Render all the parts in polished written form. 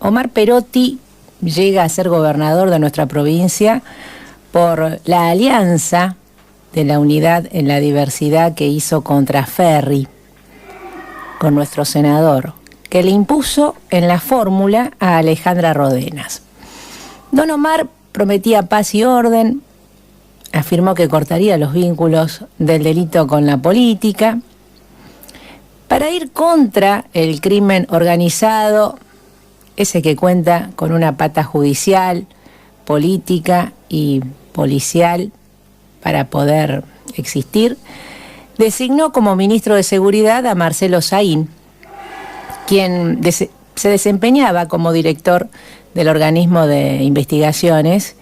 Omar Perotti llega a ser gobernador de nuestra provincia por la alianza de la unidad en la diversidad que hizo contra Ferri, con nuestro senador, que le impuso en la fórmula a Alejandra Rodenas. Don Omar prometía paz y orden, afirmó que cortaría los vínculos del delito con la política, para ir contra el crimen organizado, ese que cuenta con una pata judicial, política y policial para poder existir. Designó como ministro de Seguridad a Marcelo Saín, quien se desempeñaba como director del organismo de investigaciones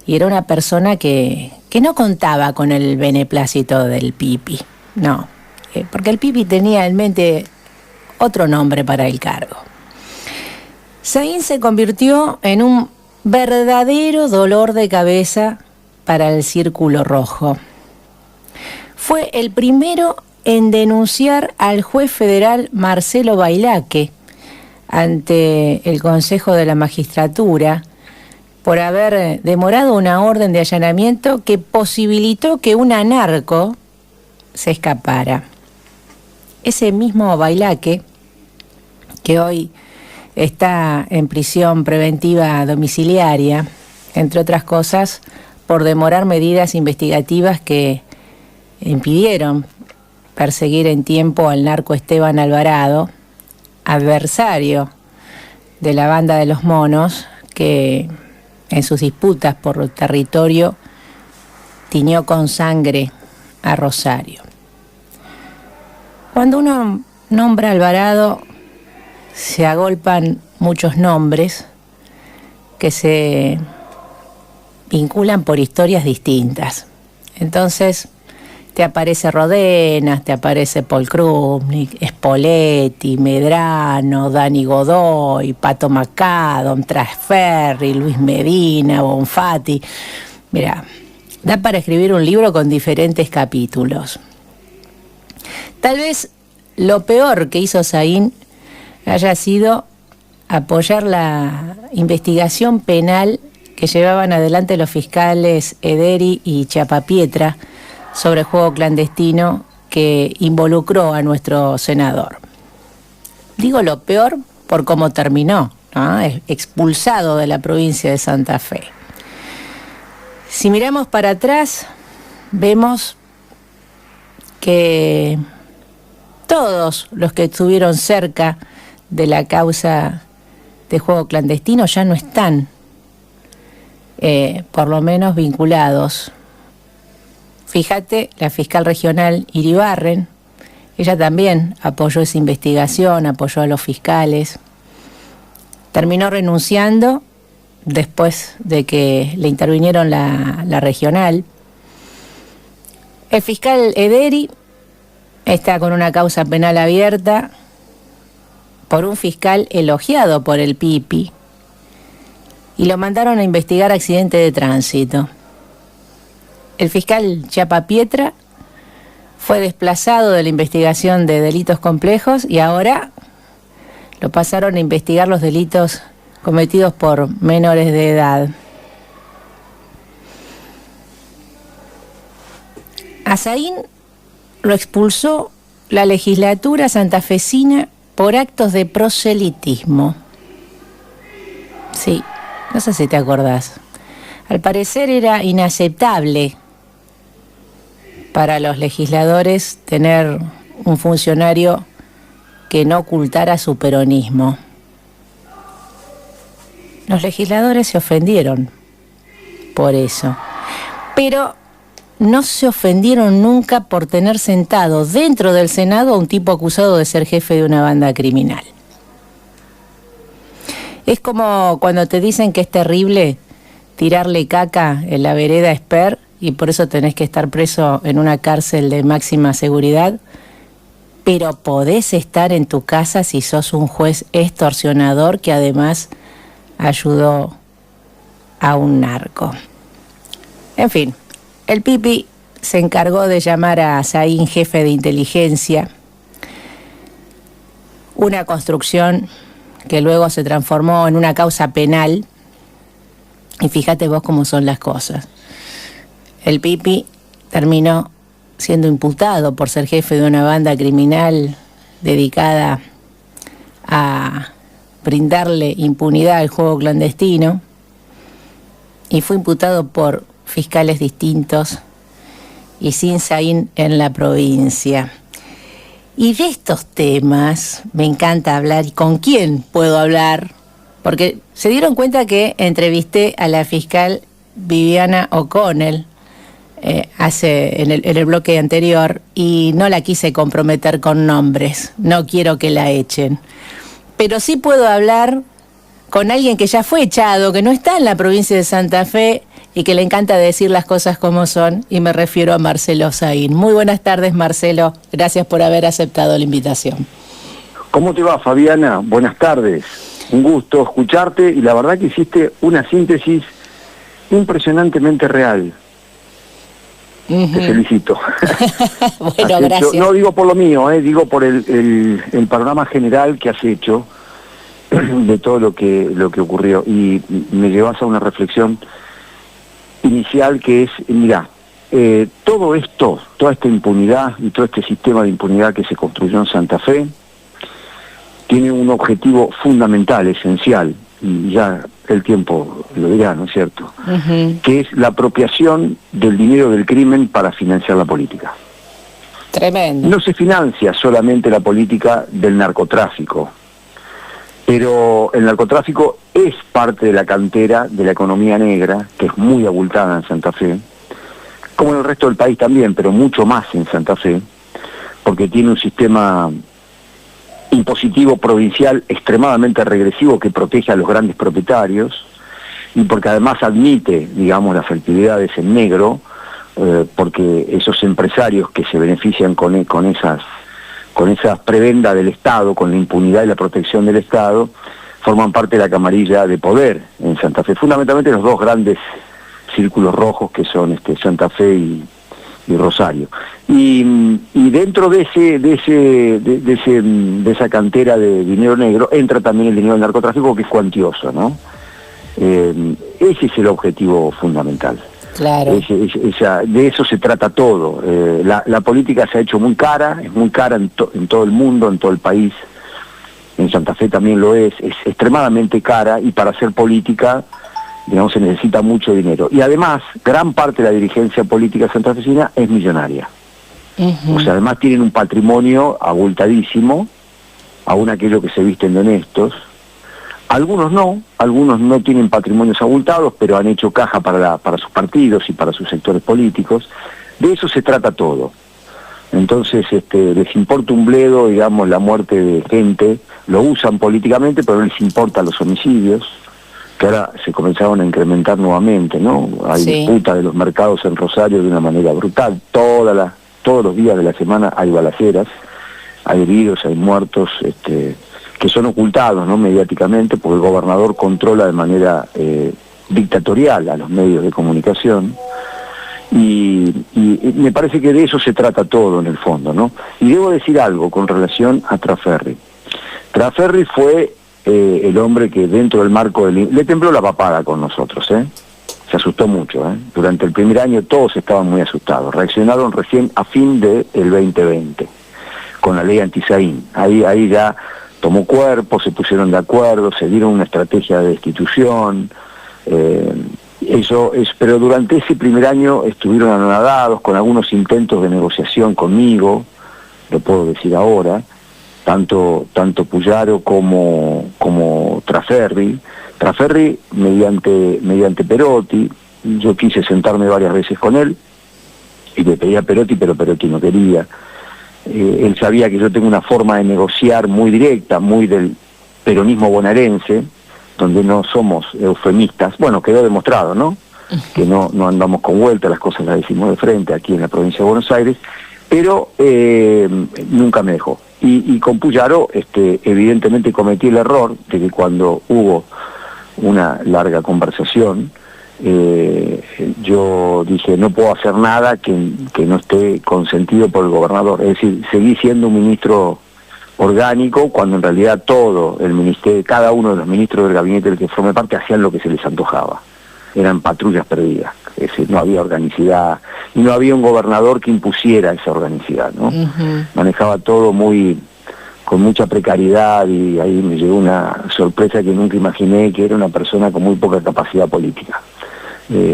y era una persona que no contaba con el beneplácito del Pipi, no, porque el Pipi tenía en mente otro nombre para el cargo. Saín se convirtió en un verdadero dolor de cabeza para el Círculo Rojo. Fue el primero en denunciar al juez federal Marcelo Bailaque ante el Consejo de la Magistratura por haber demorado una orden de allanamiento que posibilitó que un narco se escapara. Ese mismo Bailaque, que hoy está en prisión preventiva domiciliaria, entre otras cosas, por demorar medidas investigativas que impidieron perseguir en tiempo al narco Esteban Alvarado, adversario de la banda de los monos, que en sus disputas por el territorio tiñó con sangre a Rosario. Cuando uno nombra a Alvarado, se agolpan muchos nombres que se vinculan por historias distintas. Entonces te aparece Rodenas, te aparece Paul Krupnik, Spoletti, Medrano, Dani Godoy, Pato Macadam, Trasferri, Luis Medina, Bonfatti. Mira, da para escribir un libro con diferentes capítulos. Tal vez lo peor que hizo Saín haya sido apoyar la investigación penal que llevaban adelante los fiscales Ederi y Chapapietra sobre juego clandestino que involucró a nuestro senador. Digo lo peor por cómo terminó, ¿no? Expulsado de la provincia de Santa Fe. Si miramos para atrás, vemos que todos los que estuvieron cerca de la causa de juego clandestino ya no están, por lo menos vinculados. Fíjate, la fiscal regional Iribarren, ella también apoyó esa investigación, apoyó a los fiscales. Terminó renunciando después de que le intervinieron la regional. El fiscal Ederi está con una causa penal abierta por un fiscal elogiado por el Pipi y lo mandaron a investigar accidente de tránsito. El fiscal Chapapietra fue desplazado de la investigación de delitos complejos y ahora lo pasaron a investigar los delitos cometidos por menores de edad. A Saín lo expulsó la legislatura santafesina por actos de proselitismo. Sí, no sé si te acordás. Al parecer era inaceptable para los legisladores tener un funcionario que no ocultara su peronismo. Los legisladores se ofendieron por eso, pero no se ofendieron nunca por tener sentado dentro del Senado a un tipo acusado de ser jefe de una banda criminal. Es como cuando te dicen que es terrible tirarle caca en la vereda Esper y por eso tenés que estar preso en una cárcel de máxima seguridad, pero podés estar en tu casa si sos un juez extorsionador que además ayudó a un narco. En fin, el Pipi se encargó de llamar a Saín jefe de inteligencia, una construcción que luego se transformó en una causa penal. Y fíjate vos cómo son las cosas. El Pipi terminó siendo imputado por ser jefe de una banda criminal dedicada a brindarle impunidad al juego clandestino, y fue imputado por fiscales distintos y sin SAIN en la provincia. Y de estos temas me encanta hablar. ¿Y con quién puedo hablar? Porque se dieron cuenta que entrevisté a la fiscal Viviana O'Connell en el bloque anterior, y no la quise comprometer con nombres, no quiero que la echen. Pero sí puedo hablar con alguien que ya fue echado, que no está en la provincia de Santa Fe y que le encanta decir las cosas como son, y me refiero a Marcelo Saín. Muy buenas tardes, Marcelo. Gracias por haber aceptado la invitación. ¿Cómo te va, Fabiana? Buenas tardes. Un gusto escucharte, y la verdad que hiciste una síntesis impresionantemente real. Te felicito. Bueno, gracias. No digo por lo mío, digo por el panorama general que has hecho de todo lo que ocurrió, y me llevas a una reflexión inicial que es, mirá, todo esto, toda esta impunidad y todo este sistema de impunidad que se construyó en Santa Fe tiene un objetivo fundamental, esencial, y ya el tiempo lo dirá, ¿no es cierto? Que es la apropiación del dinero del crimen para financiar la política. Tremendo. No se financia solamente la política del narcotráfico, pero el narcotráfico es parte de la cantera de la economía negra, que es muy abultada en Santa Fe, como en el resto del país también, pero mucho más en Santa Fe, porque tiene un sistema impositivo provincial extremadamente regresivo que protege a los grandes propietarios, y porque además admite, digamos, las actividades en negro, porque esos empresarios que se benefician con esas prebendas del Estado, con la impunidad y la protección del Estado, forman parte de la camarilla de poder en Santa Fe. Fundamentalmente los dos grandes círculos rojos que son Santa Fe y Rosario. Y dentro de esa cantera de dinero negro entra también el dinero del narcotráfico, que es cuantioso, ¿no? Ese es el objetivo fundamental. Claro. De eso se trata todo. La política se ha hecho muy cara, es muy cara en todo el mundo, en todo el país. En Santa Fe también lo es extremadamente cara, y para hacer política, digamos, se necesita mucho dinero. Y además, gran parte de la dirigencia política santafesina es millonaria. O sea, además tienen un patrimonio abultadísimo, aún aquellos que se visten de honestos. Algunos no tienen patrimonios abultados, pero han hecho caja para sus partidos y para sus sectores políticos. De eso se trata todo. Entonces, les importa un bledo, digamos, la muerte de gente, lo usan políticamente, pero no les importan los homicidios, que ahora se comenzaron a incrementar nuevamente, ¿no? Hay disputa de los mercados en Rosario de una manera brutal. Todos los días de la semana hay balaceras, hay heridos, hay muertos, que son ocultados, ¿no?, mediáticamente, porque el gobernador controla de manera dictatorial a los medios de comunicación. Y me parece que de eso se trata todo en el fondo, ¿no? Y debo decir algo con relación a Traferri. Traferri fue el hombre que dentro del marco le tembló la papada con nosotros, se asustó mucho, Durante el primer año todos estaban muy asustados, reaccionaron recién a fin del 2020, con la ley anti-SAIN. Ahí ya tomó cuerpo, se pusieron de acuerdo, se dieron una estrategia de destitución, pero durante ese primer año estuvieron anonadados con algunos intentos de negociación conmigo, lo puedo decir ahora, tanto Puyaro como Traferri. Traferri mediante Perotti. Yo quise sentarme varias veces con él y le pedí a Perotti, pero Perotti no quería. Él sabía que yo tengo una forma de negociar muy directa, muy del peronismo bonaerense, donde no somos eufemistas. Bueno, quedó demostrado, ¿no? Que no andamos con vuelta, las cosas las decimos de frente aquí en la provincia de Buenos Aires, pero nunca me dejó. Y con Puyaro, evidentemente cometí el error de que cuando hubo una larga conversación, yo dije, no puedo hacer nada que no esté consentido por el gobernador. Es decir, seguí siendo un ministro orgánico, cuando en realidad todo el ministerio, cada uno de los ministros del gabinete del que forme parte hacían lo que se les antojaba. Eran patrullas perdidas, es decir, no había organicidad, y no había un gobernador que impusiera esa organicidad, ¿no? Manejaba todo con mucha precariedad, y ahí me llegó una sorpresa que nunca imaginé, que era una persona con muy poca capacidad política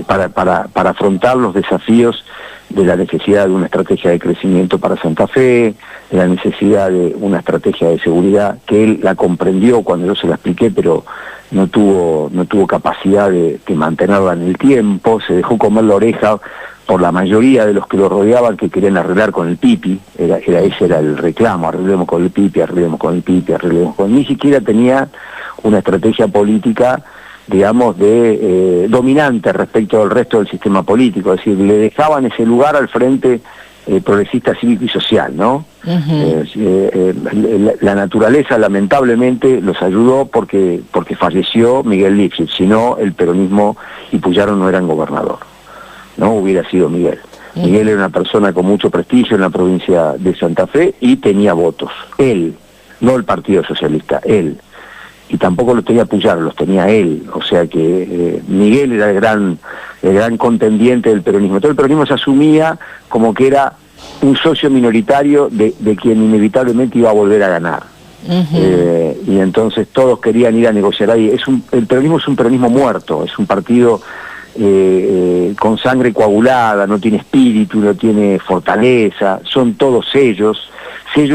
para afrontar los desafíos de la necesidad de una estrategia de crecimiento para Santa Fe, de la necesidad de una estrategia de seguridad, que él la comprendió cuando yo se la expliqué, pero no tuvo capacidad de mantenerla en el tiempo, se dejó comer la oreja por la mayoría de los que lo rodeaban, que querían arreglar con el Pipi, ese era el reclamo: arreglemos con el Pipi, arreglemos con el Pipi, arreglemos con... Ni siquiera tenía una estrategia política, digamos, dominante respecto del resto del sistema político, es decir, le dejaban ese lugar al Frente Progresista Cívico y Social, ¿no? La naturaleza lamentablemente los ayudó porque falleció Miguel Lifshitz, si no el peronismo y Puyaro no eran gobernador, no hubiera sido Miguel. Miguel era una persona con mucho prestigio en la provincia de Santa Fe y tenía votos, él, no el Partido Socialista, él. Y tampoco los tenía Puyaro, los tenía él, o sea que Miguel era el gran contendiente del peronismo. Todo el peronismo se asumía como que era un socio minoritario de quien inevitablemente iba a volver a ganar. Y entonces todos querían ir a negociar ahí. El peronismo es un peronismo muerto, es un partido con sangre coagulada, no tiene espíritu, no tiene fortaleza, son todos sellos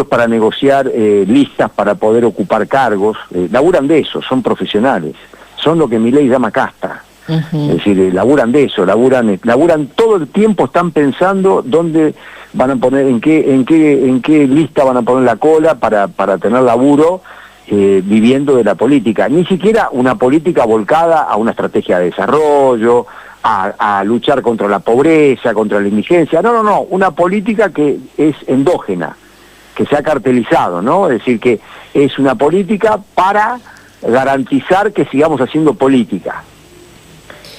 para negociar listas para poder ocupar cargos, laburan de eso, son profesionales, son lo que Milei llama casta. Es decir, laburan de eso, laburan todo el tiempo, están pensando dónde van a poner, en qué lista van a poner la cola para tener laburo, viviendo de la política. Ni siquiera una política volcada a una estrategia de desarrollo, a luchar contra la pobreza, contra la indigencia. No, una política que es endógena, que se ha cartelizado, ¿no? Es decir, que es una política para garantizar que sigamos haciendo política.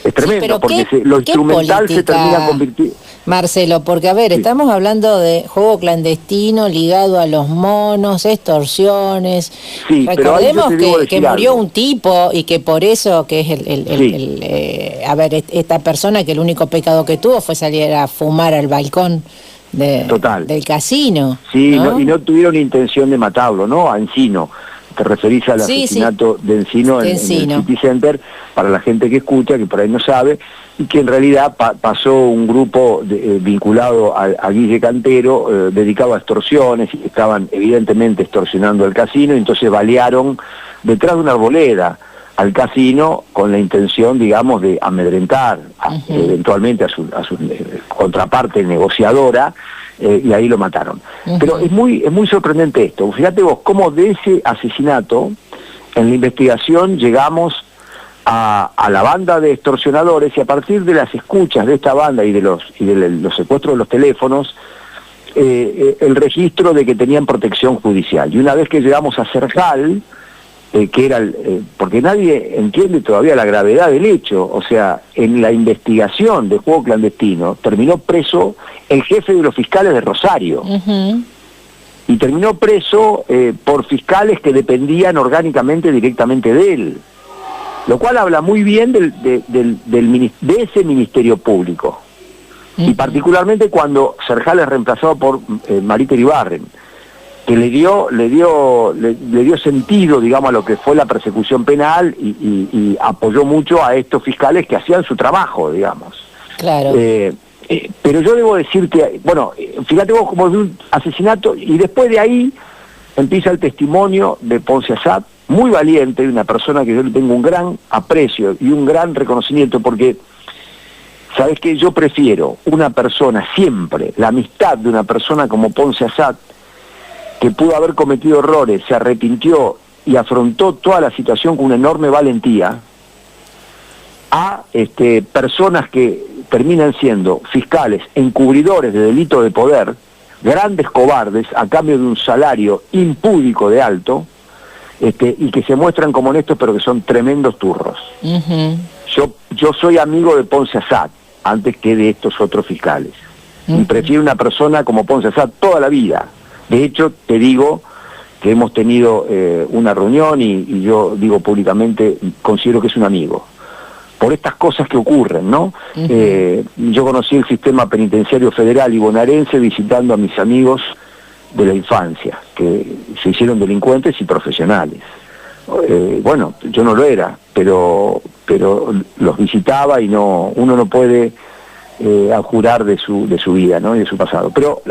Es tremendo, porque lo instrumental se termina convirtiendo... Marcelo, porque a ver, estamos hablando de juego clandestino ligado a los monos, extorsiones. Sí, recordemos que murió un tipo y que por eso, que es esta persona que el único pecado que tuvo fue salir a fumar al balcón del casino. Sí, ¿no? Y no tuvieron intención de matarlo, ¿no? A Encino. Te referís al asesinato de Encino en el City Center, para la gente que escucha, que por ahí no sabe, y que en realidad pasó un grupo vinculado a Guille Cantero, dedicado a extorsiones, y estaban evidentemente extorsionando el casino, y entonces balearon detrás de una arboleda al casino con la intención, digamos, de amedrentar eventualmente a su contraparte negociadora, y ahí lo mataron. Pero es muy sorprendente esto. Fíjate vos cómo de ese asesinato, en la investigación llegamos a la banda de extorsionadores, y a partir de las escuchas de esta banda y de los secuestros de los teléfonos, el registro de que tenían protección judicial. Y una vez que llegamos a Cerjal, que era porque nadie entiende todavía la gravedad del hecho, o sea, en la investigación de juego clandestino terminó preso el jefe de los fiscales de Rosario, y terminó preso por fiscales que dependían orgánicamente directamente de él, lo cual habla muy bien de ese ministerio público, y particularmente cuando Cerjal es reemplazado por Marita Iribarren, que le dio sentido, digamos, a lo que fue la persecución penal, y apoyó mucho a estos fiscales que hacían su trabajo, digamos. Claro. Pero yo debo decir que, bueno, fíjate vos como de un asesinato, y después de ahí empieza el testimonio de Ponce Assad, muy valiente, una persona que yo le tengo un gran aprecio y un gran reconocimiento, porque, ¿sabes qué? Yo prefiero una persona siempre, la amistad de una persona como Ponce Assad, que pudo haber cometido errores, se arrepintió y afrontó toda la situación con una enorme valentía, a personas que terminan siendo fiscales encubridores de delitos de poder, grandes cobardes a cambio de un salario impúdico de alto, y que se muestran como honestos, pero que son tremendos turros. Yo soy amigo de Ponce Assad antes que de estos otros fiscales, y prefiero una persona como Ponce Assad toda la vida. De hecho, te digo que hemos tenido una reunión y yo digo públicamente, considero que es un amigo, por estas cosas que ocurren, ¿no? Yo conocí el sistema penitenciario federal y bonaerense visitando a mis amigos de la infancia, que se hicieron delincuentes y profesionales. Bueno, yo no lo era, pero los visitaba y uno no puede abjurar de su vida, ¿no? Y de su pasado. Pero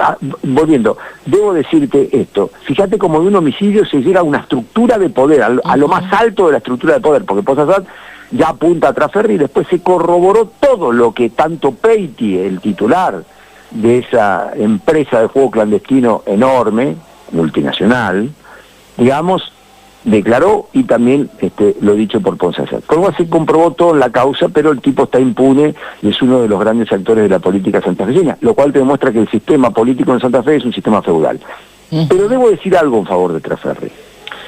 volviendo, debo decirte esto, fíjate cómo de un homicidio se llega a una estructura de poder, a lo más alto de la estructura de poder, porque Posadas ya apunta a Traferri y después se corroboró todo lo que tanto Peiti, el titular de esa empresa de juego clandestino enorme, multinacional, digamos, declaró, y también lo dicho por Ponce Azad. Con lo cual se comprobó todo en la causa, pero el tipo está impune y es uno de los grandes actores de la política santafesina, lo cual te demuestra que el sistema político en Santa Fe es un sistema feudal. Pero debo decir algo en favor de Traferri.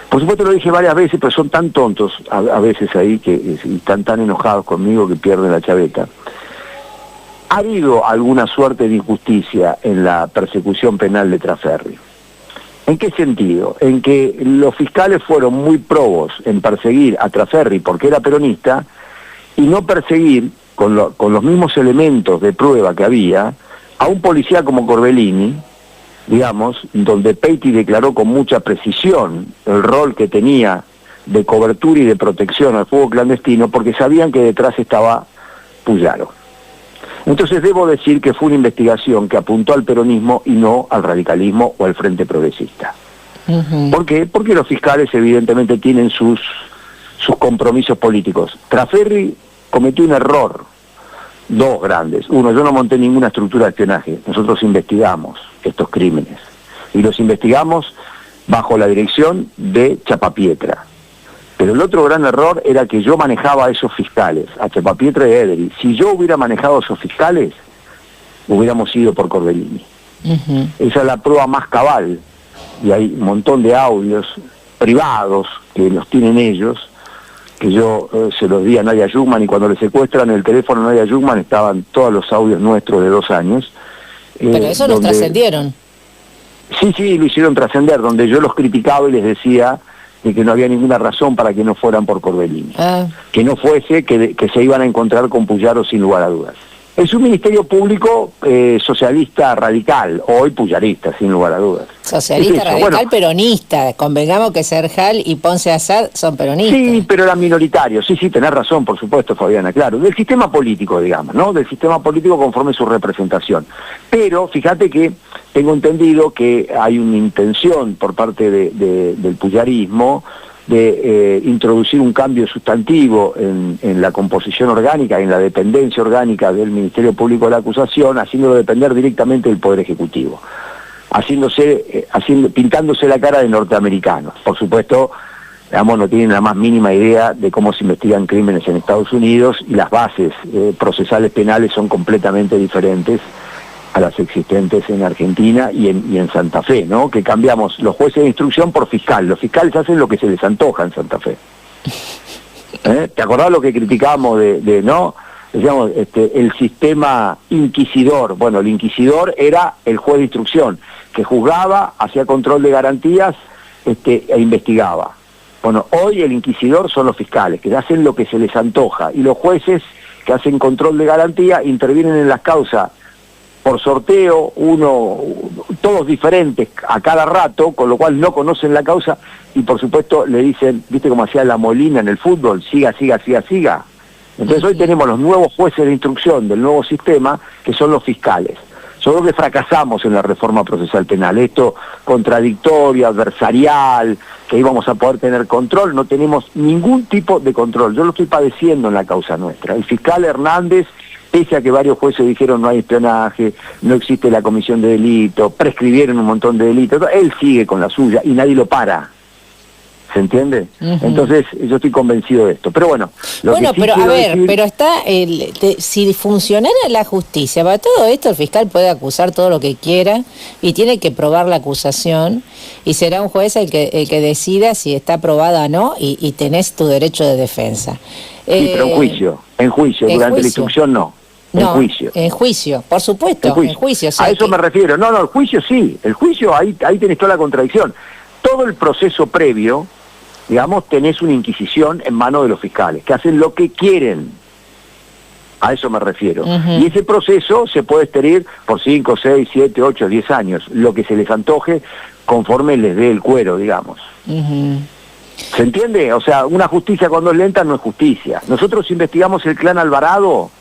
Por supuesto lo dije varias veces, pero son tan tontos a veces ahí, que están tan enojados conmigo que pierden la chaveta. Ha habido alguna suerte de injusticia en la persecución penal de Traferri. ¿En qué sentido? En que los fiscales fueron muy probos en perseguir a Traferri porque era peronista y no perseguir con los mismos elementos de prueba que había a un policía como Corbellini, digamos, donde Peiti declaró con mucha precisión el rol que tenía de cobertura y de protección al fuego clandestino, porque sabían que detrás estaba Puyaro. Entonces debo decir que fue una investigación que apuntó al peronismo y no al radicalismo o al Frente Progresista. ¿Por qué? Porque los fiscales evidentemente tienen sus compromisos políticos. Traferri cometió un error, dos grandes. Uno, yo no monté ninguna estructura de espionaje, nosotros investigamos estos crímenes y los investigamos bajo la dirección de Chapapietra. Pero el otro gran error era que yo manejaba a esos fiscales, a Chapapietra y a Ederi. Si yo hubiera manejado a esos fiscales, hubiéramos ido por Corbellini. Esa es la prueba más cabal. Y hay un montón de audios privados que los tienen ellos, que yo se los di a Nadia Jugman, y cuando le secuestran el teléfono a Nadia Jugman estaban todos los audios nuestros de 2 años. Pero eso los trascendieron. Sí, lo hicieron trascender, donde yo los criticaba y les decía de que no había ninguna razón para que no fueran por Corbellini. Que no fuese que se iban a encontrar con Puyaro sin lugar a dudas. Es un ministerio público socialista radical, hoy puyarista, sin lugar a dudas. Socialista radical, bueno, peronista. Convengamos que Serjal y Ponce Azad son peronistas. Sí, pero eran minoritarios. Sí, tenés razón, por supuesto, Fabiana, claro. Del sistema político, digamos, ¿no? Del sistema político conforme su representación. Pero fíjate que tengo entendido que hay una intención por parte del puyarismo de introducir un cambio sustantivo en la composición orgánica, en la dependencia orgánica del Ministerio Público de la Acusación, haciéndolo depender directamente del Poder Ejecutivo, pintándose la cara de norteamericanos. Por supuesto, digamos, no tienen la más mínima idea de cómo se investigan crímenes en Estados Unidos, y las bases procesales penales son completamente diferentes a las existentes en Argentina y en Santa Fe, ¿no? Que cambiamos los jueces de instrucción por fiscal. Los fiscales hacen lo que se les antoja en Santa Fe. ¿Te acordás lo que criticábamos no? Decíamos, el sistema inquisidor. Bueno, el inquisidor era el juez de instrucción, que juzgaba, hacía control de garantías e investigaba. Bueno, hoy el inquisidor son los fiscales, que hacen lo que se les antoja, y los jueces, que hacen control de garantía, intervienen en las causas por sorteo, todos diferentes a cada rato, con lo cual no conocen la causa, y por supuesto le dicen, viste como hacía la Molina en el fútbol, siga. Entonces hoy tenemos los nuevos jueces de instrucción del nuevo sistema, que son los fiscales. Yo creo que fracasamos en la reforma procesal penal, esto contradictorio, adversarial, que íbamos a poder tener control, no tenemos ningún tipo de control. Yo lo estoy padeciendo en la causa nuestra. El fiscal Hernández, pese a que varios jueces dijeron no hay espionaje, no existe la comisión de delito, prescribieron un montón de delitos, él sigue con la suya y nadie lo para. ¿Se entiende? Entonces yo estoy convencido de esto. Pero bueno, pero a ver, pero está, si funcionara la justicia, para todo esto el fiscal puede acusar todo lo que quiera y tiene que probar la acusación, y será un juez el que decida si está probada o no, y tenés tu derecho de defensa. Sí, pero en juicio, durante la instrucción no. En juicio, por supuesto, en juicio. A eso me refiero. No, el juicio sí, el juicio ahí tenés toda la contradicción. todo el proceso previo, digamos, tenés una inquisición en manos de los fiscales, que hacen lo que quieren. A eso me refiero. Y ese proceso se puede extender por 5, 6, 7, 8, 10 años, lo que se les antoje conforme les dé el cuero, digamos. ¿Se entiende? O sea, una justicia cuando es lenta no es justicia. Nosotros investigamos el clan Alvarado,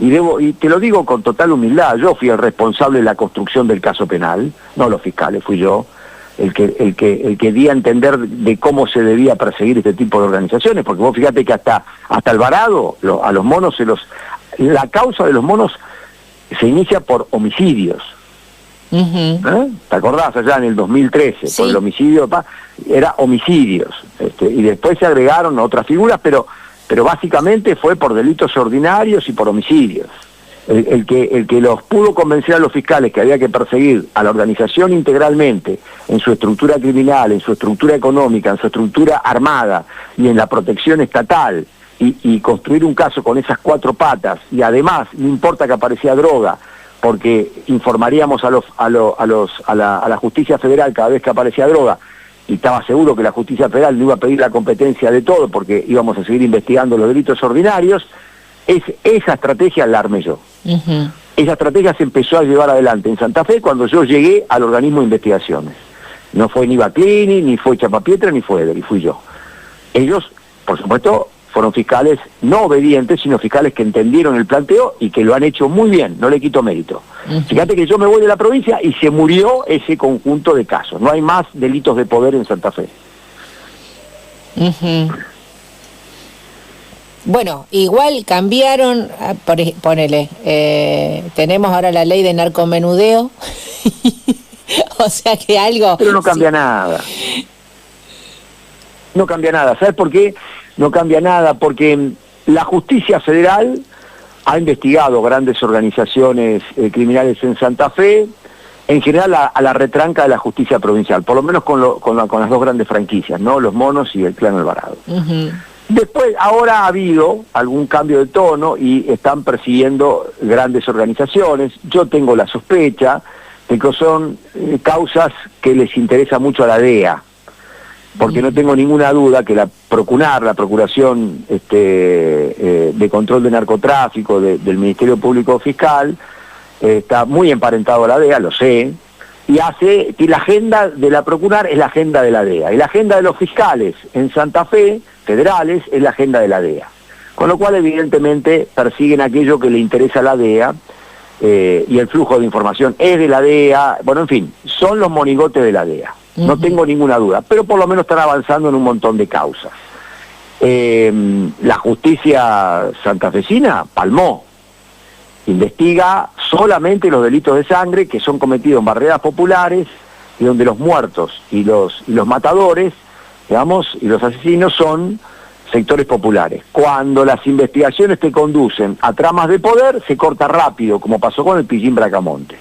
y te lo digo con total humildad, yo fui el responsable de la construcción del caso penal, no los fiscales, fui yo, el que di a entender de cómo se debía perseguir este tipo de organizaciones, porque vos fíjate que hasta Alvarado, a los monos la causa de los monos se inicia por homicidios. ¿Te acordás allá en el 2013? Sí. Por el homicidio, era homicidios, y después se agregaron otras figuras, pero básicamente fue por delitos ordinarios y por homicidios. El que los pudo convencer a los fiscales que había que perseguir a la organización integralmente, en su estructura criminal, en su estructura económica, en su estructura armada y en la protección estatal, y construir un caso con esas 4 patas, y además no importa que aparecía droga, porque informaríamos a la justicia federal cada vez que aparecía droga, y estaba seguro que la justicia federal no iba a pedir la competencia de todo porque íbamos a seguir investigando los delitos ordinarios. Esa estrategia la armé yo. Esa estrategia se empezó a llevar adelante en Santa Fe cuando yo llegué al organismo de investigaciones. No fue ni Baclini, ni fue Chapapietra, ni fue Eder, y fui yo. Ellos, por supuesto, fueron fiscales no obedientes, sino fiscales que entendieron el planteo y que lo han hecho muy bien, no le quito mérito. Fíjate que yo me voy de la provincia y se murió ese conjunto de casos. No hay más delitos de poder en Santa Fe. Bueno, igual cambiaron, ponele, tenemos ahora la ley de narcomenudeo, o sea que algo... Pero no cambia nada. No cambia nada. ¿Sabes por qué? No cambia nada, porque la justicia federal ha investigado grandes organizaciones criminales en Santa Fe, en general a la retranca de la justicia provincial, por lo menos con las 2 grandes franquicias, ¿no? Los Monos y el Clan Alvarado. Después, ahora ha habido algún cambio de tono y están persiguiendo grandes organizaciones. Yo tengo la sospecha de que son causas que les interesa mucho a la DEA, porque no tengo ninguna duda que la Procuración de Control de Narcotráfico del Ministerio Público Fiscal, está muy emparentado a la DEA, lo sé, y hace que la agenda de la Procurar es la agenda de la DEA, y la agenda de los fiscales en Santa Fe, federales, es la agenda de la DEA. Con lo cual, evidentemente, persiguen aquello que le interesa a la DEA, y el flujo de información es de la DEA, bueno, en fin, son los monigotes de la DEA. No tengo ninguna duda, pero por lo menos están avanzando en un montón de causas. La justicia santafesina palmó, investiga solamente los delitos de sangre que son cometidos en barriadas populares y donde los muertos y los matadores, digamos, y los asesinos son sectores populares. Cuando las investigaciones te conducen a tramas de poder, se corta rápido, como pasó con el Pillín Bracamonte.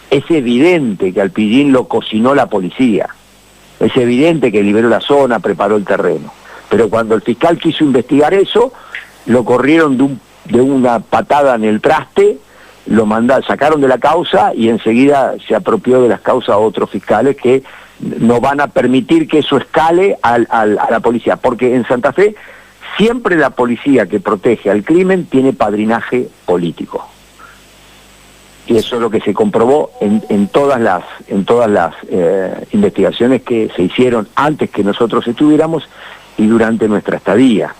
Es evidente que al Pillín lo cocinó la policía, es evidente que liberó la zona, preparó el terreno, pero cuando el fiscal quiso investigar eso, lo corrieron de una patada en el traste, sacaron de la causa y enseguida se apropió de las causas a otros fiscales que no van a permitir que eso escale a la policía, porque en Santa Fe siempre la policía que protege al crimen tiene padrinaje político. Y eso es lo que se comprobó en todas las investigaciones que se hicieron antes que nosotros estuviéramos y durante nuestra estadía.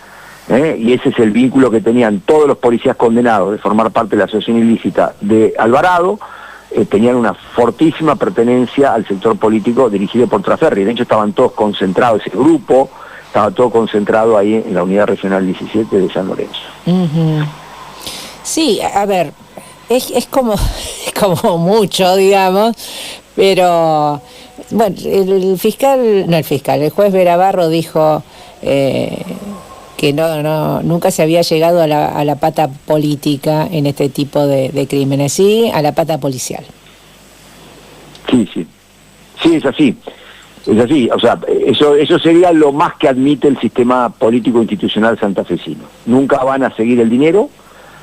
Y ese es el vínculo que tenían todos los policías condenados de formar parte de la asociación ilícita de Alvarado, tenían una fortísima pertenencia al sector político dirigido por Traferri. De hecho, estaban todos concentrados, ese grupo estaba todo concentrado ahí en la Unidad Regional 17 de San Lorenzo. Sí, a ver, es como mucho, digamos, pero bueno, el juez Verabarro dijo que nunca se había llegado a la pata política en este tipo de crímenes, sí, a la pata policial. Sí, es así, o sea, eso sería lo más que admite el sistema político institucional santafesino. Nunca van a seguir el dinero,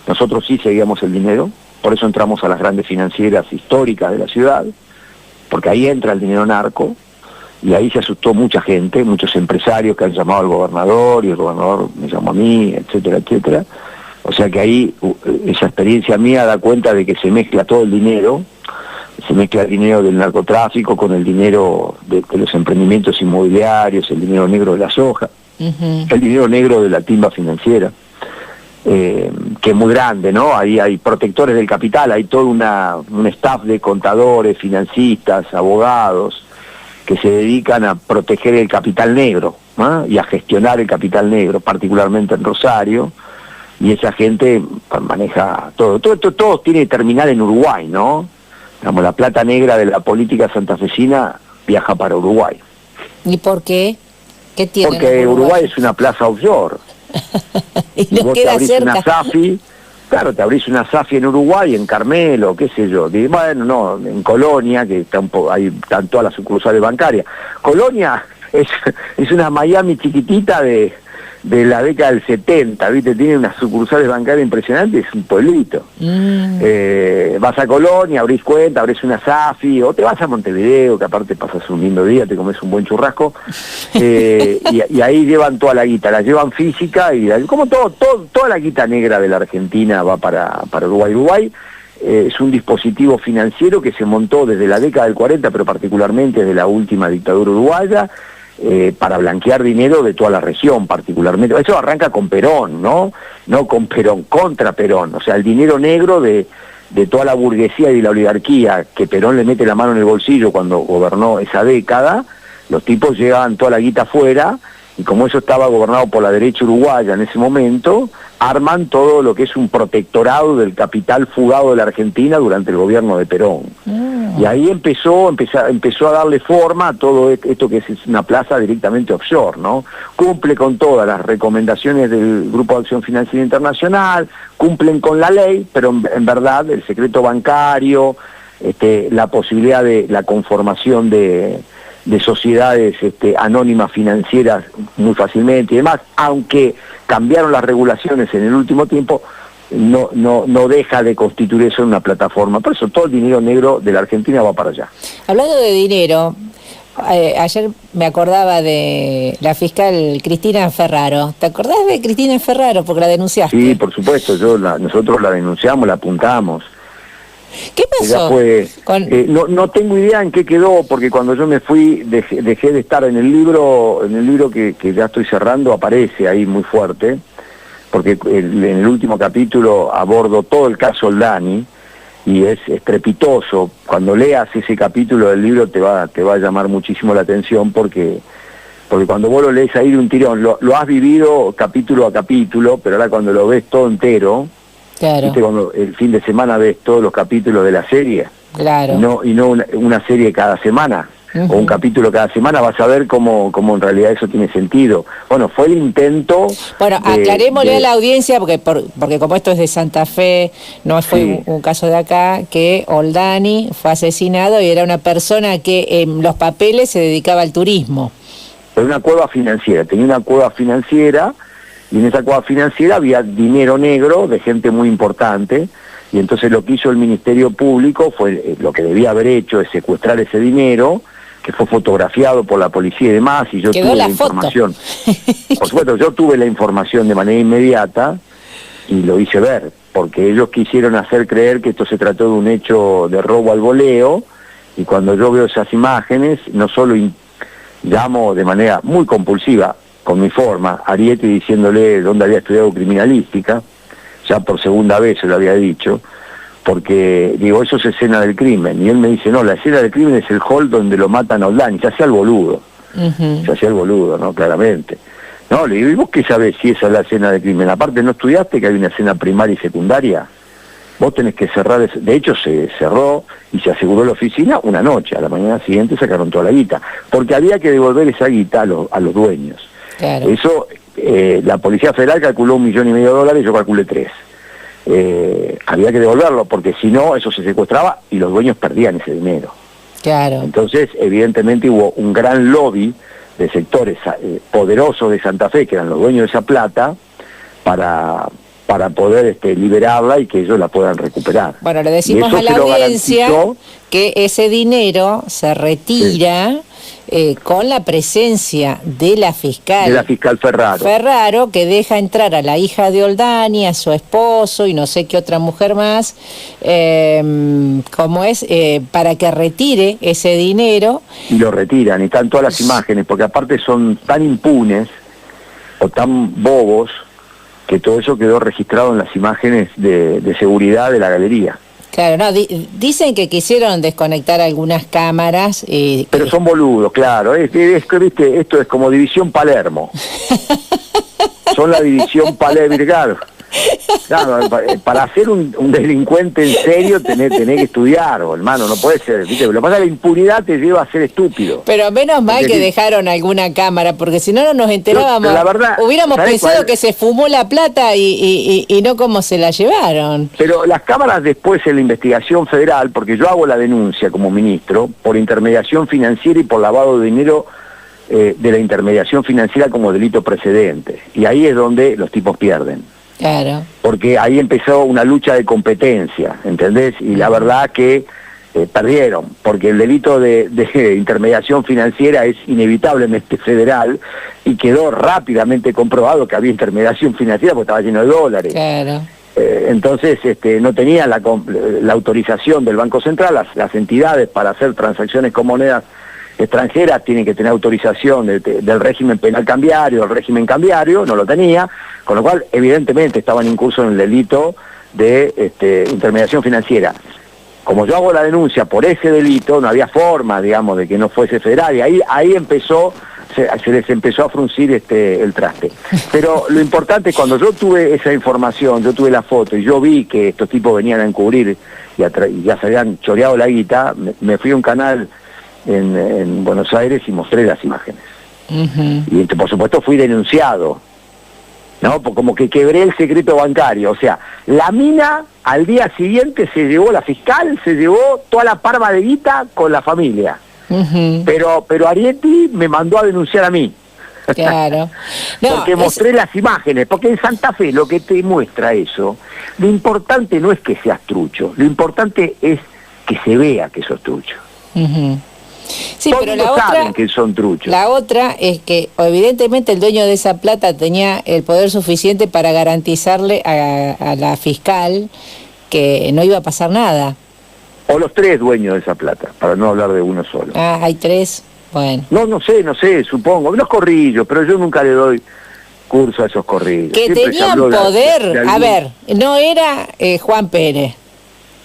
nosotros sí seguíamos el dinero, por eso entramos a las grandes financieras históricas de la ciudad, porque ahí entra el dinero narco, y ahí se asustó mucha gente, muchos empresarios que han llamado al gobernador, y el gobernador me llamó a mí, etcétera, etcétera. O sea que ahí esa experiencia mía da cuenta de que se mezcla todo el dinero, se mezcla el dinero del narcotráfico con el dinero de los emprendimientos inmobiliarios, el dinero negro de la soja, el dinero negro de la timba financiera, que es muy grande, ¿no? Ahí hay protectores del capital, hay todo un staff de contadores, financistas, abogados, que se dedican a proteger el capital negro, ¿no? Y a gestionar el capital negro, particularmente en Rosario, y esa gente maneja todo. Todo tiene que terminar en Uruguay, ¿no? Digamos, la plata negra de la política santafesina viaja para Uruguay. ¿Y por qué? ¿Qué tiene? Porque Uruguay es una plaza offshore. y vos te abrís cerca. Una SAFI, claro, te abrís una SAFI en Uruguay, en Carmelo, qué sé yo. Bueno, no, en Colonia, que ahí están todas las sucursales bancarias. Colonia es una Miami chiquitita de la década del 70, ¿viste? Tiene unas sucursales bancarias impresionantes, es un pueblito. Vas a Colonia, abrís cuenta, abrís una SAFI, o te vas a Montevideo, que aparte pasas un lindo día, te comes un buen churrasco, y ahí llevan toda la guita, la llevan física, y como toda la guita negra de la Argentina va para Uruguay. Uruguay es un dispositivo financiero que se montó desde la década del 40, pero particularmente desde la última dictadura uruguaya, para blanquear dinero de toda la región, particularmente. Eso arranca con Perón, ¿no? No con Perón, contra Perón. O sea, el dinero negro de toda la burguesía y la oligarquía, que Perón le mete la mano en el bolsillo cuando gobernó esa década, los tipos llevaban toda la guita afuera, y como eso estaba gobernado por la derecha uruguaya en ese momento, arman todo lo que es un protectorado del capital fugado de la Argentina durante el gobierno de Perón. Y ahí empezó a darle forma a todo esto que es una plaza directamente offshore, ¿no? Cumple con todas las recomendaciones del Grupo de Acción Financiera Internacional, cumplen con la ley, pero en verdad el secreto bancario, la posibilidad de la conformación de sociedades anónimas financieras muy fácilmente y demás, aunque cambiaron las regulaciones en el último tiempo, no deja de constituir eso en una plataforma. Por eso todo el dinero negro de la Argentina va para allá. Hablando de dinero, ayer me acordaba de la fiscal Cristina Ferraro. ¿Te acordás de Cristina Ferraro? Porque la denunciaste. Sí, por supuesto, nosotros la denunciamos, la apuntamos. ¿Qué pasó? No tengo idea en qué quedó, porque cuando yo me fui dejé de estar en el libro que ya estoy cerrando, aparece ahí muy fuerte, porque en el último capítulo abordo todo el caso Oldani, y es estrepitoso. Cuando leas ese capítulo del libro te va a llamar muchísimo la atención, porque cuando vos lo lees ahí de un tirón, lo has vivido capítulo a capítulo, pero ahora cuando lo ves todo entero, claro. ¿viste? Cuando el fin de semana ves todos los capítulos de la serie, claro. y no una serie cada semana, o un capítulo cada semana, vas a ver cómo en realidad eso tiene sentido. Bueno, fue el intento... Bueno, aclarémosle a la audiencia, porque como esto es de Santa Fe, no fue un caso de acá, que Oldani fue asesinado y era una persona que en los papeles se dedicaba al turismo. Era una cueva financiera, tenía una cueva financiera, y en esa cueva financiera había dinero negro de gente muy importante, y entonces lo que hizo el Ministerio Público fue, lo que debía haber hecho es secuestrar ese dinero, que fue fotografiado por la policía y demás, y yo tuve la información. Por supuesto, yo tuve la información de manera inmediata y lo hice ver, porque ellos quisieron hacer creer que esto se trató de un hecho de robo al voleo, y cuando yo veo esas imágenes, no solo llamo de manera muy compulsiva, con mi forma, a Ariete diciéndole dónde había estudiado criminalística, ya por segunda vez se lo había dicho, porque digo, eso es escena del crimen, y él me dice, no, la escena del crimen es el hall donde lo matan a Oldani, se hacía el boludo, ¿no? Claramente. No, le digo, ¿y vos qué sabés si esa es la escena del crimen? Aparte, ¿no estudiaste que hay una escena primaria y secundaria? Vos tenés que cerrar, de hecho se cerró y se aseguró la oficina una noche, a la mañana siguiente sacaron toda la guita, porque había que devolver esa guita a los dueños. Claro. Eso, la Policía Federal calculó $1,5 millones, yo calculé 3. Había que devolverlo, porque si no, eso se secuestraba y los dueños perdían ese dinero. Claro. Entonces, evidentemente hubo un gran lobby de sectores poderosos de Santa Fe, que eran los dueños de esa plata, para poder liberarla y que ellos la puedan recuperar. Bueno, le decimos a la audiencia que ese dinero se retira con la presencia de la fiscal. De la fiscal Ferraro. Ferraro, que deja entrar a la hija de Oldani, a su esposo y no sé qué otra mujer más, para que retire ese dinero. Y lo retiran, y están todas las imágenes, porque aparte son tan impunes o tan bobos que todo eso quedó registrado en las imágenes de seguridad de la galería. Claro, no, dicen que quisieron desconectar algunas cámaras. Pero son boludos, claro. ¿Viste? Esto es como División Palermo. Son la División Palermo, claro, para ser un delincuente en serio tenés que estudiar, hermano, no puede ser, ¿viste? Lo que pasa es que la impunidad te lleva a ser estúpido. Pero menos mal que dejaron alguna cámara, porque si no nos enterábamos, la verdad, hubiéramos pensado que se fumó la plata y no cómo se la llevaron. Pero las cámaras después en la investigación federal, porque yo hago la denuncia como ministro por intermediación financiera y por lavado de dinero de la intermediación financiera como delito precedente, y ahí es donde los tipos pierden. Claro. Porque ahí empezó una lucha de competencia, ¿entendés? Y la verdad que perdieron, porque el delito de intermediación financiera es inevitablemente federal y quedó rápidamente comprobado que había intermediación financiera porque estaba lleno de dólares. Claro. Entonces no tenían la autorización del Banco Central, las entidades para hacer transacciones con monedas extranjeras tienen que tener autorización del régimen penal cambiario, del régimen cambiario, no lo tenía, con lo cual evidentemente estaban incursos en el delito de intermediación financiera. Como yo hago la denuncia por ese delito, no había forma, digamos, de que no fuese federal, y ahí se les empezó a fruncir el traste. Pero lo importante es cuando yo tuve esa información, yo tuve la foto y yo vi que estos tipos venían a encubrir y ya se habían choreado la guita, me fui a un canal en Buenos Aires y mostré las imágenes. Y por supuesto fui denunciado, ¿no? Como que quebré el secreto bancario. O sea, la mina al día siguiente la fiscal se llevó toda la parva de guita con la familia. Pero Arietti me mandó a denunciar a mí. Claro. No, porque mostré las imágenes, porque en Santa Fe lo que te muestra eso, lo importante no es que seas trucho, lo importante es que se vea que sos trucho. Sí, todos pero la otra saben que son truchos. La otra es que evidentemente el dueño de esa plata tenía el poder suficiente para garantizarle a la fiscal que no iba a pasar nada. O los tres dueños de esa plata, para no hablar de uno solo. Ah, hay tres, bueno. No sé, supongo. Los corrillos, pero yo nunca le doy curso a esos corrillos. Que siempre tenían poder, a ver, no era Juan Pérez.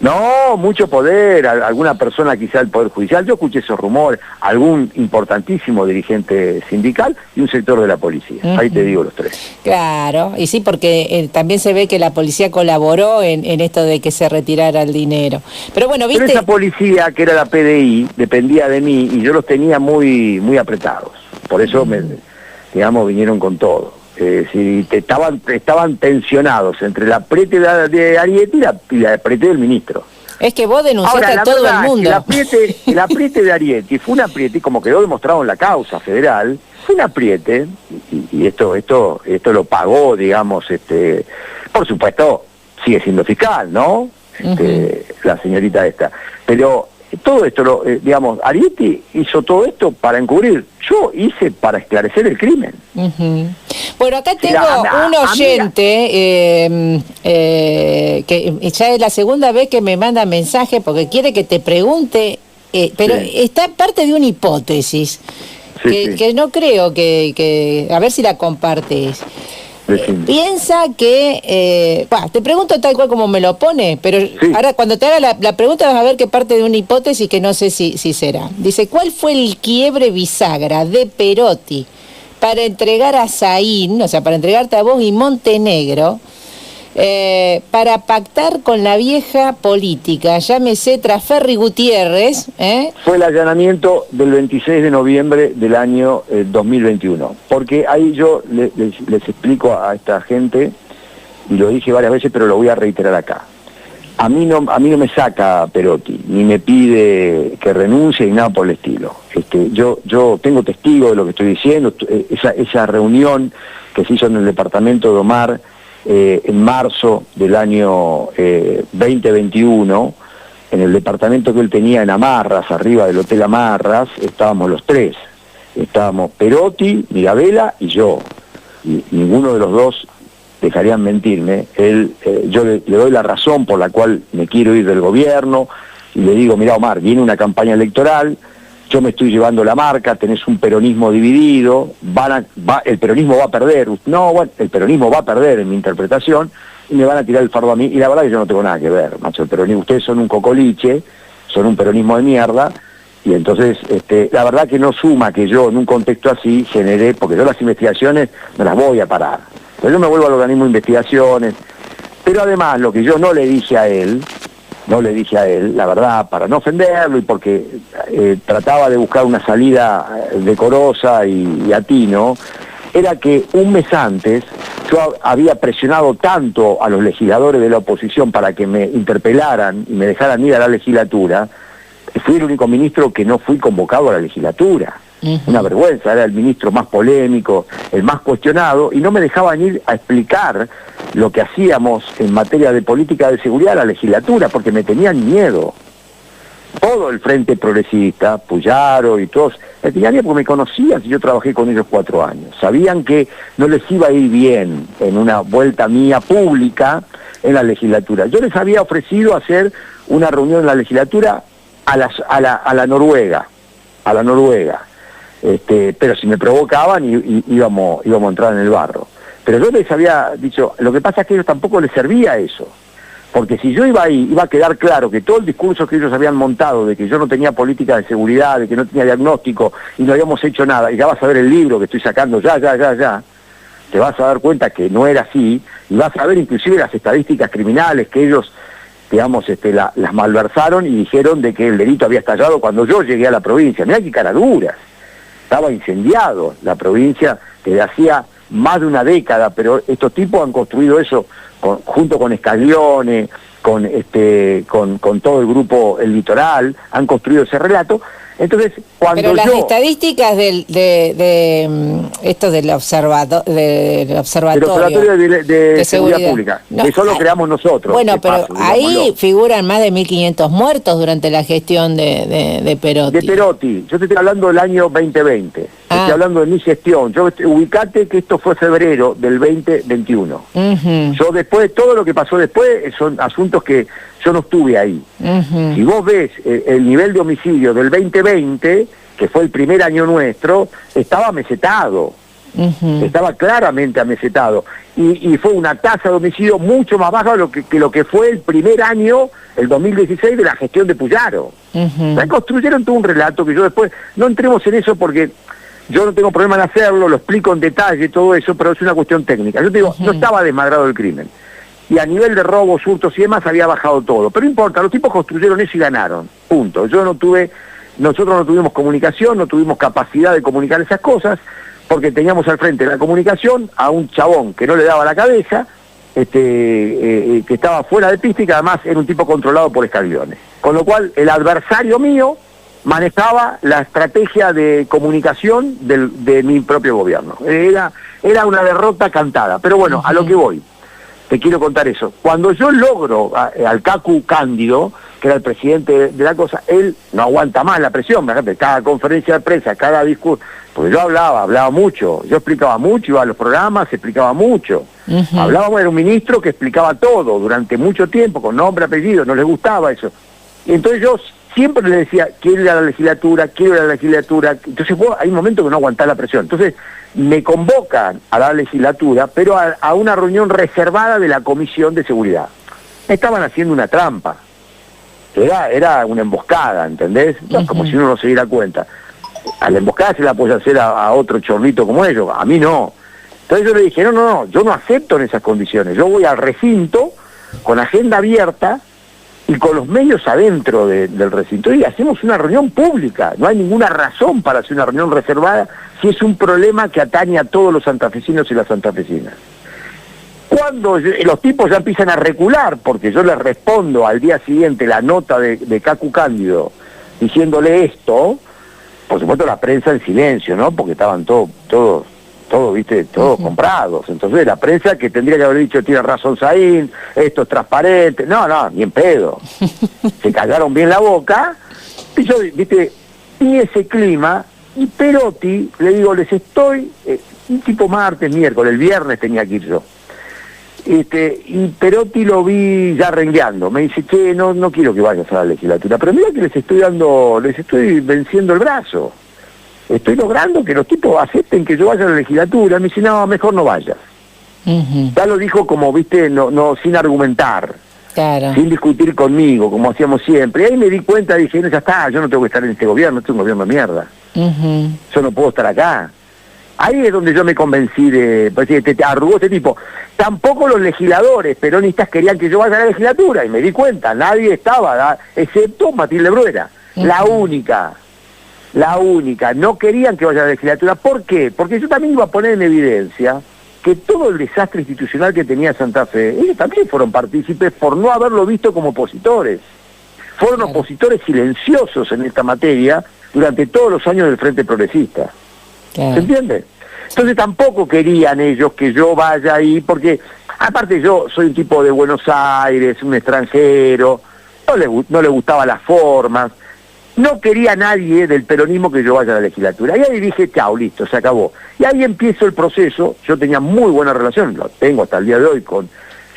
No, mucho poder, alguna persona quizá del Poder Judicial, yo escuché esos rumores, algún importantísimo dirigente sindical y un sector de la policía, ahí te digo los tres. Claro, y sí, porque también se ve que la policía colaboró en esto de que se retirara el dinero. Pero bueno, ¿viste? Pero esa policía, que era la PDI, dependía de mí y yo los tenía muy, muy apretados, por eso vinieron con todo. Si estaban tensionados entre la apriete de Arietti y la apriete del ministro. Es que vos denunciaste a todo el mundo. El apriete de Arietti fue un apriete, como quedó demostrado en la causa federal, fue un apriete, y esto lo pagó, digamos, por supuesto, sigue siendo fiscal, ¿no? La señorita esta. Pero todo esto, Arietti hizo todo esto para encubrir. Yo hice para esclarecer el crimen. Bueno, acá tengo un oyente que ya es la segunda vez que me manda mensaje porque quiere que te pregunte, pero está parte de una hipótesis que no creo que a ver si la compartes. Piensa que, te pregunto tal cual como me lo pone, pero ahora cuando te haga la pregunta vas a ver que parte de una hipótesis que no sé si será. Dice, ¿cuál fue el quiebre bisagra de Perotti para entregar a Saín, o sea, para entregarte a vos y Montenegro, para pactar con la vieja política, llámese Traferri Gutiérrez? Fue el allanamiento del 26 de noviembre del año 2021, porque ahí yo les explico a esta gente, y lo dije varias veces, pero lo voy a reiterar acá. A mí no me saca Perotti, ni me pide que renuncie, ni nada por el estilo. Yo tengo testigo de lo que estoy diciendo, esa reunión que se hizo en el departamento de Omar, en marzo del año 2021, en el departamento que él tenía en Amarras, arriba del Hotel Amarras, estábamos los tres. Estábamos Perotti, Mirabella y yo. Y ninguno de los dos dejarían mentirme. Yo le doy la razón por la cual me quiero ir del gobierno y le digo, mirá Omar, viene una campaña electoral, yo me estoy llevando la marca, tenés un peronismo dividido, el peronismo va a perder. No, bueno, el peronismo va a perder en mi interpretación y me van a tirar el fardo a mí. Y la verdad que yo no tengo nada que ver, macho, el peronismo. Ustedes son un cocoliche, son un peronismo de mierda. Y entonces, la verdad que no suma que yo en un contexto así generé, porque yo las investigaciones no las voy a parar. Pero yo me vuelvo al organismo de investigaciones. Pero además, lo que yo no le dije a él, la verdad, para no ofenderlo y porque trataba de buscar una salida decorosa y atino, era que un mes antes yo había presionado tanto a los legisladores de la oposición para que me interpelaran y me dejaran ir a la legislatura. Fui el único ministro que no fui convocado a la legislatura. Una vergüenza, era el ministro más polémico, el más cuestionado, y no me dejaban ir a explicar lo que hacíamos en materia de política de seguridad a la legislatura, porque me tenían miedo. Todo el Frente Progresista, Puyaro y todos, me tenían miedo porque me conocían, y yo trabajé con ellos 4 años. Sabían que no les iba a ir bien en una vuelta mía pública en la legislatura. Yo les había ofrecido hacer una reunión en la legislatura a la Noruega, pero si me provocaban íbamos a entrar en el barro. Pero yo les había dicho, lo que pasa es que a ellos tampoco les servía eso, porque si yo iba ahí, iba a quedar claro que todo el discurso que ellos habían montado, de que yo no tenía política de seguridad, de que no tenía diagnóstico y no habíamos hecho nada, y ya vas a ver el libro que estoy sacando, ya, te vas a dar cuenta que no era así, y vas a ver inclusive las estadísticas criminales que ellos, digamos, las malversaron y dijeron de que el delito había estallado cuando yo llegué a la provincia. Mirá qué caraduras. Estaba incendiado la provincia desde hacía más de una década, pero estos tipos han construido eso junto con Scaglione, con todo el grupo El Litoral, han construido ese relato. Entonces, cuando pero las estadísticas esto del observatorio de seguridad pública, no, eso lo creamos nosotros. Bueno, pero ahí figuran más de 1.500 muertos durante la gestión de Perotti. De Perotti, yo te estoy hablando del año 2020, estoy hablando de mi gestión. Ubicate que esto fue febrero del 2021. Yo después, todo lo que pasó después son asuntos que yo no estuve ahí. Si vos ves el nivel de homicidio del 2020, que fue el primer año nuestro, estaba amesetado. Estaba claramente amesetado. Y fue una tasa de homicidio mucho más baja que lo que fue el primer año, el 2016, de la gestión de Puyaro. Construyeron todo un relato que yo después, no entremos en eso porque yo no tengo problema en hacerlo, lo explico en detalle, todo eso, pero es una cuestión técnica. Yo te digo, no estaba desmadrado el crimen. Y a nivel de robos, hurtos y demás había bajado todo. Pero no importa, los tipos construyeron eso y ganaron. Punto. Nosotros no tuvimos comunicación, no tuvimos capacidad de comunicar esas cosas, porque teníamos al frente de la comunicación a un chabón que no le daba la cabeza, que estaba fuera de pista y que además era un tipo controlado por Scaglione. Con lo cual, el adversario mío manejaba la estrategia de comunicación de mi propio gobierno. Era una derrota cantada. Pero bueno, a lo que voy. Te quiero contar eso. Cuando yo logro al Cacu Cándido, que era el presidente de la cosa, él no aguanta más la presión, fíjate, cada conferencia de prensa, cada discurso, porque yo hablaba mucho, yo explicaba mucho, iba a los programas, explicaba mucho. Hablábamos, era un ministro que explicaba todo durante mucho tiempo, con nombre, apellido, no les gustaba eso. Y entonces yo siempre le decía, quiero ir a la legislatura. Entonces hay un momento que no aguantaba la presión. Entonces me convocan a la legislatura, pero a una reunión reservada de la Comisión de Seguridad. Me estaban haciendo una trampa. Era una emboscada, ¿entendés? Como si uno no se diera cuenta. A la emboscada se la puede hacer a otro chorrito como ellos, a mí no. Entonces yo le dije, no, yo no acepto en esas condiciones. Yo voy al recinto con agenda abierta y con los medios adentro del recinto, y hacemos una reunión pública. No hay ninguna razón para hacer una reunión reservada si es un problema que atañe a todos los santafesinos y las santafesinas. Cuando los tipos ya empiezan a recular, porque yo les respondo al día siguiente la nota de Cacu Cándido diciéndole esto, por supuesto la prensa en silencio, ¿no? Porque estaban todos todo, viste, todos comprados. Entonces la prensa que tendría que haber dicho, tiene razón Saín, esto es transparente, no, ni en pedo. Se callaron bien la boca, y yo, viste, y ese clima, y Perotti, le digo, les estoy, un tipo martes, miércoles, el viernes tenía que ir yo. Y Perotti lo vi ya rengueando, me dice, che, no quiero que vayas a la legislatura, pero mira que les estoy venciendo el brazo. Estoy logrando que los tipos acepten que yo vaya a la legislatura. Me dice, no, mejor no vayas. Ya lo dijo como, viste, no sin argumentar, claro, sin discutir conmigo, como hacíamos siempre. Y ahí me di cuenta, dije, no, ya está, yo no tengo que estar en este gobierno, este es un gobierno de mierda. Yo no puedo estar acá. Ahí es donde yo me convencí de, pues, te arrugó este tipo. Tampoco los legisladores peronistas querían que yo vaya a la legislatura, y me di cuenta, nadie estaba, excepto Matilde Bruera, la única, no querían que vaya a la legislatura. ¿Por qué? Porque yo también iba a poner en evidencia que todo el desastre institucional que tenía Santa Fe, ellos también fueron partícipes por no haberlo visto como opositores. Fueron opositores silenciosos en esta materia durante todos los años del Frente Progresista. ¿Se entiende? Entonces tampoco querían ellos que yo vaya ahí, porque aparte yo soy un tipo de Buenos Aires, un extranjero, no le gustaban las formas, no quería nadie del peronismo que yo vaya a la legislatura. Y ahí dije, chao, listo, se acabó. Y ahí empiezo el proceso. Yo tenía muy buena relación, lo tengo hasta el día de hoy,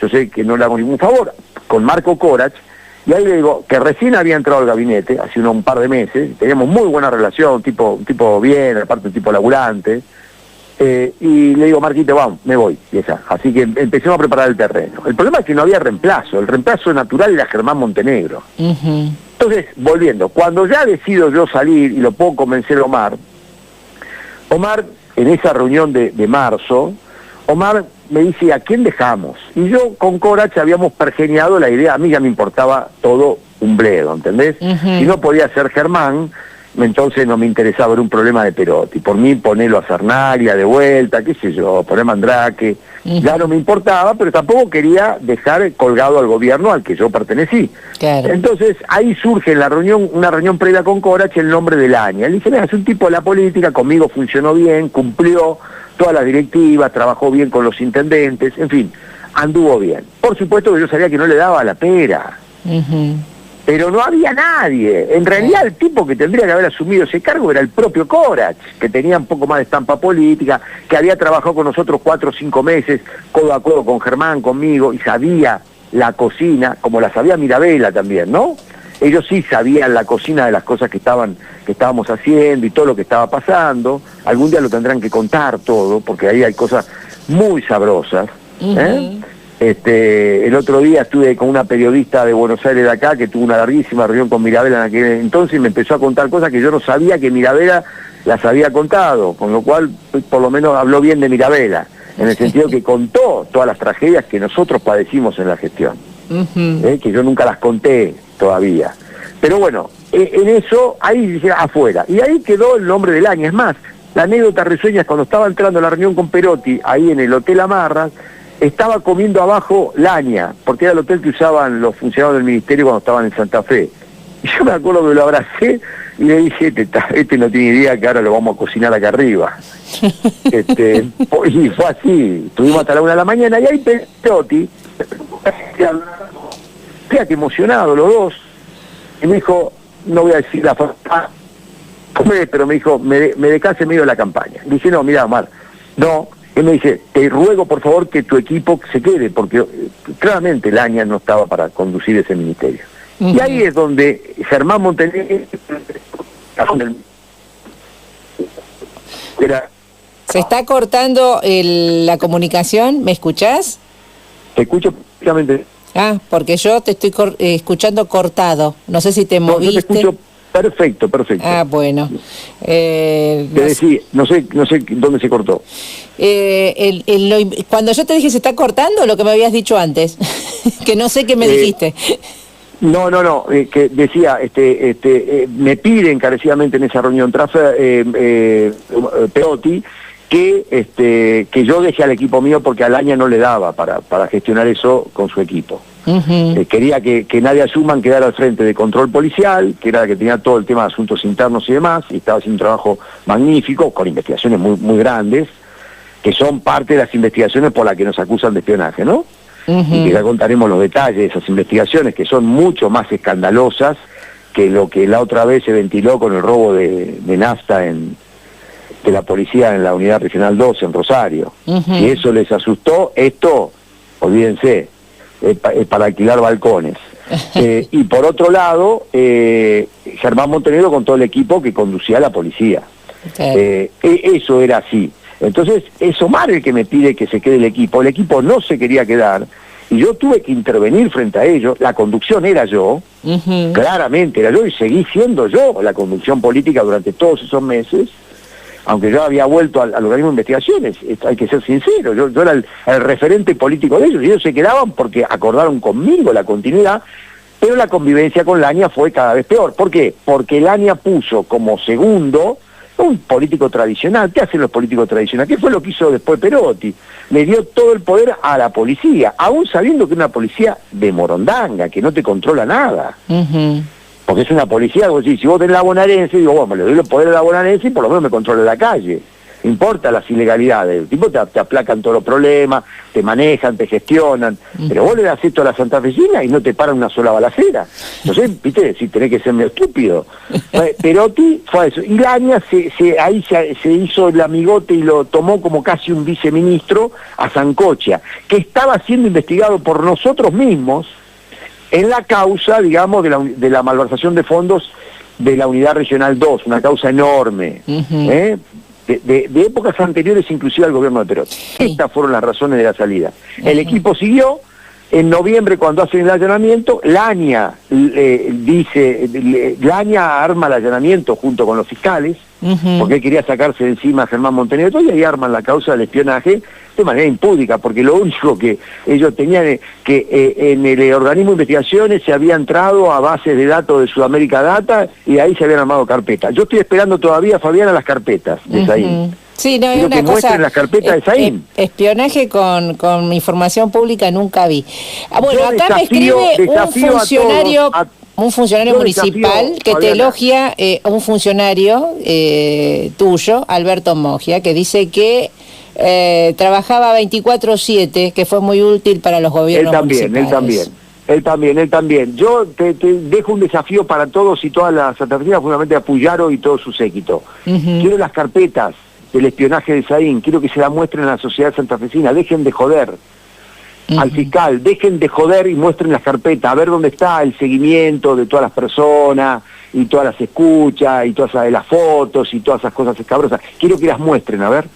yo sé que no le hago ningún favor, con Marco Corach. Y ahí le digo, que recién había entrado al gabinete, hace un par de meses, teníamos muy buena relación, un tipo bien, aparte un tipo laburante, y le digo, Marquito, vamos, me voy, y esa. Así que empecemos a preparar el terreno. El problema es que no había reemplazo, el reemplazo natural era Germán Montenegro. Entonces, volviendo, cuando ya decido yo salir y lo puedo convencer a Omar, en esa reunión de marzo, Omar me dice, ¿a quién dejamos? Y yo con Corach habíamos pergeniado la idea, a mí ya me importaba todo un bledo, ¿entendés? Si no podía ser Germán, entonces no me interesaba ver un problema de Perotti. Por mí ponerlo a Cernaglia de vuelta, qué sé yo, poner Mandrake, ya no me importaba, pero tampoco quería dejar colgado al gobierno al que yo pertenecí. Claro. Entonces ahí surge en la reunión, una reunión previa con Corach, el nombre de Laña. Él dice, mira, es un tipo de la política, conmigo funcionó bien, cumplió todas las directivas, trabajó bien con los intendentes, en fin, anduvo bien. Por supuesto que yo sabía que no le daba la pera, pero no había nadie. En realidad el tipo que tendría que haber asumido ese cargo era el propio Corach, que tenía un poco más de estampa política, que había trabajado con nosotros 4 o 5 meses, codo a codo con Germán, conmigo, y sabía la cocina, como la sabía Mirabella también, ¿no? Ellos sí sabían la cocina de las cosas que estábamos haciendo y todo lo que estaba pasando. Algún día lo tendrán que contar todo, porque ahí hay cosas muy sabrosas. El otro día estuve con una periodista de Buenos Aires de acá, que tuvo una larguísima reunión con Mirabella en aquel entonces, y me empezó a contar cosas que yo no sabía que Mirabella las había contado, con lo cual por lo menos habló bien de Mirabella, en el sentido que contó todas las tragedias que nosotros padecimos en la gestión, que yo nunca las conté todavía. Pero bueno, en eso, ahí dije, afuera. Y ahí quedó el nombre del año. Es más, la anécdota risueña es cuando estaba entrando a la reunión con Perotti, ahí en el Hotel Amarras, estaba comiendo abajo Laña, porque era el hotel que usaban los funcionarios del ministerio cuando estaban en Santa Fe. Y yo me acuerdo que lo abracé y le dije, este no tiene idea que ahora lo vamos a cocinar acá arriba. Y fue así, estuvimos hasta la 1 de la mañana, y ahí Perotti, fíjate, emocionado los dos, y me dijo, no voy a decir la frase, pero me dijo, me decase en medio de la campaña. Le dije, no, mira, Omar, no. Él me dice, te ruego por favor que tu equipo se quede, porque claramente Laña no estaba para conducir ese ministerio. Y ahí es donde Germán Montenegro se está cortando la comunicación, ¿me escuchás? Te escucho perfectamente. Ah, porque yo te estoy escuchando cortado, no sé si te moviste. Yo te escucho perfecto. Ah, bueno. Te decía, no sé dónde se cortó. Cuando yo te dije se está cortando, lo que me habías dicho antes, que no sé qué me dijiste. No, que decía, me pide encarecidamente en esa reunión Perotti que yo deje al equipo mío porque a Laña no le daba para gestionar eso con su equipo. Quería que Nadia Schumann quedara al frente de control policial, que era la que tenía todo el tema de asuntos internos y demás, y estaba haciendo un trabajo magnífico, con investigaciones muy, muy grandes. que son parte de las investigaciones por las que nos acusan de espionaje, ¿no? Y que ya contaremos los detalles de esas investigaciones, que son mucho más escandalosas que lo que la otra vez se ventiló con el robo de nafta de la policía en la Unidad Regional 2 en Rosario. Si eso les asustó, esto, olvídense, es para alquilar balcones. Y por otro lado, Germán Montenegro con todo el equipo que conducía a la policía. Eso era así. Entonces es Omar el que me pide que se quede el equipo no se quería quedar, y yo tuve que intervenir frente a ellos. La conducción era yo, claramente era yo, y seguí siendo yo la conducción política durante todos esos meses, aunque yo había vuelto al organismo de investigaciones. Hay que ser sincero, yo era el referente político de ellos, y ellos se quedaban porque acordaron conmigo la continuidad, pero la convivencia con Lania fue cada vez peor. ¿Por qué? Porque Lania puso como segundo un político tradicional. ¿Qué hacen los políticos tradicionales? ¿Qué fue lo que hizo después Perotti? Le dio todo el poder a la policía, aún sabiendo que es una policía de morondanga, que no te controla nada. Porque es una policía, vos decís, si vos tenés la bonaerense, digo, bueno, le doy el poder a la bonaerense y por lo menos me controla la calle. No importa las ilegalidades, el tipo te aplacan todos los problemas, te manejan, te gestionan, pero vos le das esto a la santafesina y no te paran una sola balacera. Entonces, viste, si tenés que ser medio estúpido. Perotti fue eso. Y Lania ahí se hizo el amigote y lo tomó como casi un viceministro a Sancocha, que estaba siendo investigado por nosotros mismos en la causa, digamos, de la malversación de fondos de la Unidad Regional 2, una causa enorme, de épocas anteriores inclusive al gobierno de Perotti. Estas fueron las razones de la salida. El equipo siguió. En noviembre, cuando hacen el allanamiento, Lania Lania arma el allanamiento junto con los fiscales, porque él quería sacarse de encima a Germán Montenegro, y ahí arman la causa del espionaje de manera impúdica, porque lo único que ellos tenían es que en el organismo de investigaciones se había entrado a bases de datos de Sudamérica Data, y ahí se habían armado carpetas. Yo estoy esperando todavía, Fabiana, las carpetas de Saín. Sí, no, es una cosa, las carpetas de Saín. Espionaje con información pública nunca vi. Bueno, yo acá me escribe un funcionario municipal que te elogia, un funcionario tuyo, Alberto Mogia, que dice que trabajaba 24/7, que fue muy útil para los gobiernos municipales. Él también. Yo te dejo un desafío para todos y todas las santafesinas, fundamentalmente a Puyaro y todo su séquito. Quiero las carpetas del espionaje de Saín, quiero que se la muestren a la sociedad santafesina. Dejen de joder al fiscal, dejen de joder y muestren las carpetas, a ver dónde está el seguimiento de todas las personas, y todas las escuchas, y todas las fotos, y todas esas cosas escabrosas. Quiero que las muestren, a ver.